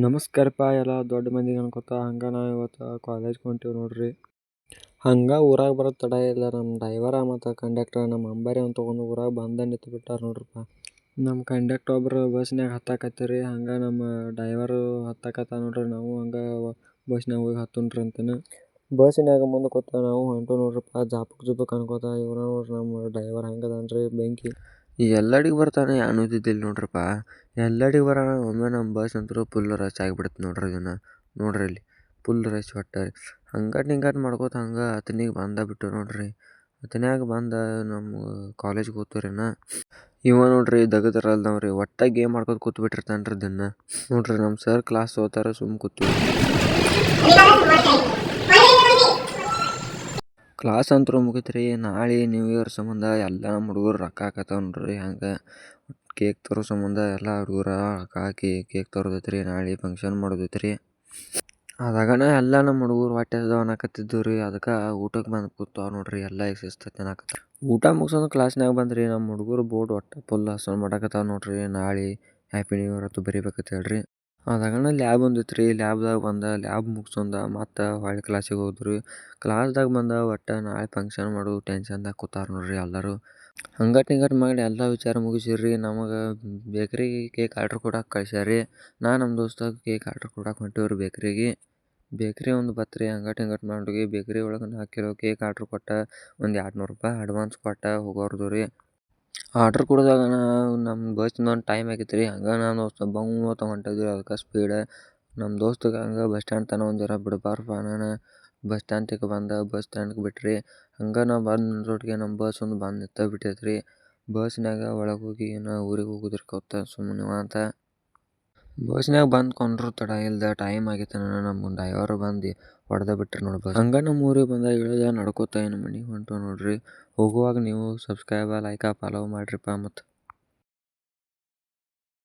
ನಮಸ್ಕಾರಪ್ಪ ಎಲ್ಲ ದೊಡ್ಡ ಮಂದಿಗೆ ಅನ್ಕೋತ ಹಂಗೆ ನಾವು ಇವತ್ತು ಕಾಲೇಜ್ಗೆ ಹೊಂಟೀವಿ ನೋಡ್ರಿ. ಹಂಗೆ ಊರಾಗ ಬರೋದು ತಡ ಇಲ್ಲ, ನಮ್ಮ ಡ್ರೈವರ ಮತ್ತು ಕಂಡಕ್ಟರ್ ನಮ್ಮ ಅಂಬಾರಿ ಅಂತ ತೊಗೊಂಡು ಊರಾಗ ಬಂದು ನಿಂತು ಬಿಟ್ಟಾರ ನೋಡ್ರಪ್ಪ. ನಮ್ಮ ಕಂಡಕ್ಟರ್ ಒಬ್ರು ಬಸ್ನಾಗ ಹತ್ತಾಕತ್ತೀರಿ, ಹಂಗೆ ನಮ್ಮ ಡ್ರೈವರು ಹತ್ತಾಕತ್ತ ನೋಡ್ರಿ. ನಾವು ಹಂಗೆ ಬಸ್ನಾಗ ಹೋಗಿ ಹತ್ತುನ್ರಿ ಅಂತಾನೆ ಬಸ್ಸಿನಾಗ ಮುಂದೆ ಕೂತ ನಾವು ಹೊಂಟು ನೋಡ್ರಪ್ಪ. ಜಾಪಕ್ ಅನ್ಕೋತ ಇವ್ರು ನೋಡ್ರಿ ನಮ್ಮ ಡ್ರೈವರ್ ಹಂಗದನ್ರಿ ಬೆಂಕಿ ಎಲ್ಲಡಿಗೆ ಬರ್ತಾನೆ ಅನ್ನೋದಿದ್ದಿಲ್ಲ ನೋಡ್ರಪ್ಪ. ಎಲ್ಲಡಿಗೆ ಬರೋಣ ಒಮ್ಮೆ ನಮ್ಮ ಬಸ್ ಅಂತೂ ಫುಲ್ ರಶ್ ಆಗಿಬಿಡುತ್ತೆ ನೋಡ್ರಿ. ಇದನ್ನು ನೋಡ್ರಿ ಇಲ್ಲಿ ಫುಲ್ ರಶ್ ಒಟ್ಟು ಹಂಗಟ್ ಮಾಡ್ಕೋತ ಹಂಗೆ ಹತ್ತನಿಗೆ ಬಿಟ್ಟು ನೋಡ್ರಿ. ಹತ್ತನ್ಯಾಗ ನಮ್ಮ ಕಾಲೇಜ್ಗೆ ಹೋಗ್ತೀರಿನ ಇವ ನೋಡ್ರಿ ದಗದರಲ್ದವ್ರಿ ಒಟ್ಟ ಗೇಮ್ ಮಾಡ್ಕೋತ ಕೂತ್ಬಿಟ್ಟಿರ್ತಾನೆ ರೀ. ಇದನ್ನು ನೋಡ್ರಿ ನಮ್ಮ ಸರ್ ಕ್ಲಾಸ್ ಹೋಗ್ತಾರೆ ಸುಮ್ಮ ಕೂತು ಕ್ಲಾಸ್ ಅಂತೂ ಮುಗಿತ್ರಿ. ನಾಳೆ ನ್ಯೂ ಇಯರ್ ಸಂಬಂಧ ಎಲ್ಲ ನಮ್ಮ ಹುಡುಗರು ರೊಕ್ಕ ಹಾಕತ್ತಾವ ನೋಡ್ರಿ. ಹಂಗೆ ಕೇಕ್ ತರೋ ಸಂಬಂಧ ಎಲ್ಲ ಹುಡುಗರ ರೊಕ್ಕ ಹಾಕಿ ಕೇಕ್ ತರೋದೈತ್ರಿ. ನಾಳೆ ಫಂಕ್ಷನ್ ಮಾಡೋದೈತ್ರಿ. ಅದಾಗನ ಎಲ್ಲ ನಮ್ಮ ಹುಡುಗರು ಹೊಟ್ಟೆ ಅನ್ನಕತ್ತಿದ್ದು ರೀ. ಅದಕ್ಕೆ ಊಟಕ್ಕೆ ಬಂದು ಕೂತಾವ ನೋಡ್ರಿ. ಎಲ್ಲ ಈಗ ಶಿಸ್ತು ತಿನ್ನಕತ್ತಾರ. ಊಟ ಮುಗಿಸೋದು ಕ್ಲಾಸ್ನಾಗ ಬಂದ್ರಿ ನಮ್ಮ ಹುಡುಗರು ಬೋರ್ಡ್ ಒಟ್ಟು ಫುಲ್ ಹಸನ್ ಮಾಡಕತ್ತಾವ ನೋಡ್ರಿ. ನಾಳೆ ಹ್ಯಾಪಿ ನ್ಯೂ ಇಯರ್ ಅಂತೂ ಬರಿಬೇಕಂತ ಹೇಳ್ರಿ. ಅದಾಗಣ ಲ್ಯಾಬ್ ಒಂದಿತ್ರಿ. ಲ್ಯಾಬ್ ಮುಗಿಸ್ಕೊಂಡ ಮತ್ತು ಹೊಳ್ಳಿ ಕ್ಲಾಸಿಗೆ ಹೋದ್ರಿ. ಕ್ಲಾಸ್ದಾಗ ಒಟ್ಟು ನಾಳೆ ಫಂಕ್ಷನ್ ಮಾಡೋದು ಟೆನ್ಷನ್ದಾಗ ಕೂತಾರ ನೋಡ್ರಿ ಎಲ್ಲರೂ. ಹಂಗಟ್ ಮಾಡಿ ಎಲ್ಲ ವಿಚಾರ ಮುಗಿಸಿರ್ರಿ. ನಮಗೆ ಬೇಕ್ರಿಗೆ ಕೇಕ್ ಆರ್ಡ್ರ್ ಕೊಡಕ್ಕೆ ಕಳ್ಸ್ಯಾರಿ. ನಮ್ಮ ದೋಸ್ತಾಗ ಕೇಕ್ ಆರ್ಡ್ರ್ ಕೊಡಕ್ಕೆ ಹೊಂಟೀವ್ರಿ ಬೇಕ್ರಿಗೆ. ಬೇಕ್ರಿ ಒಂದು ಬತ್ರಿ ಹಂಗಟ್ ಮಾಡಿ ಬೇಕ್ರಿ ಒಳಗೆ 4 ಕಿಲೋ ಕೇಕ್ ಆರ್ಡ್ರ್ ಕೊಟ್ಟು ಒಂದು 200 ರೂಪಾಯಿ ಅಡ್ವಾನ್ಸ್ ಕೊಟ್ಟು ಹೋಗೋರ್ದು ರೀ. ಆರ್ಡ್ರ್ ಕೊಡಿದಾಗ ನಮ್ಮ ಬಸ್ಸಿಂದ ಒಂದು ಟೈಮ್ ಆಗಿತ್ತು ರೀ. ಹಂಗೆ ನಾನು ದೋಸ್ತ ಬಂತ ಹೊಂಟಿದ್ವಿ. ಅದಕ್ಕೆ ಸ್ಪೀಡ್ ನಮ್ಮ ದೋಸ್ತಗೆ ಹಂಗೆ ಬಸ್ ಸ್ಟ್ಯಾಂಡ್ ತನಕ ಒಂದು ಜರ ಬಿಡಬಾರ್ದಪ್ಪ ನಾನು ಬಸ್ ಸ್ಟ್ಯಾಂಡ್ ತನಕ ಬಸ್ ಸ್ಟ್ಯಾಂಡ್ಗೆ ಬಿಟ್ರಿ. ಹಂಗೆ ನಾವು ಬಂದೊಟ್ಟಿಗೆ ನಮ್ಮ ಬಸ್ ಒಂದು ಬಂದು ನಿಂತ ಬಿಟ್ಟೈತೆ ರೀ. ಬಸ್ನಾಗ ಒಳಗೆ ಹೋಗಿ ಊರಿಗೆ ಹೋಗೋದ್ರಿ ಕೂತ ಸುಮ್ಮನೆ ಅಂತ ಬಸ್ನಾಗ ಬಂದ್ಕೊಂಡ್ರು ತಡ ಇಲ್ದ ಟೈಮ್ ಆಗಿತ್ತು. ನಮ್ಮ ಡ್ರೈವರು ಬಂದು ಹೊಡೆದ ಬಿಟ್ರಿ ನೋಡಿ ಬಸ್. ಹಂಗೆ ನಮ್ಮ ಊರಿಗೆ ಬಂದಾಗ ಇಳಿದ ನಡ್ಕೋತ ಏನು ಮನೆಗೆ ಹೊಂಟು ನೋಡ್ರಿ. ಹೋಗುವಾಗ ನೀವು ಸಬ್ಸ್ಕ್ರೈಬ್ ಲೈಕ್ ಫಾಲೋ ಮಾಡಿರಿಪ್ಪ ಮತ್ತು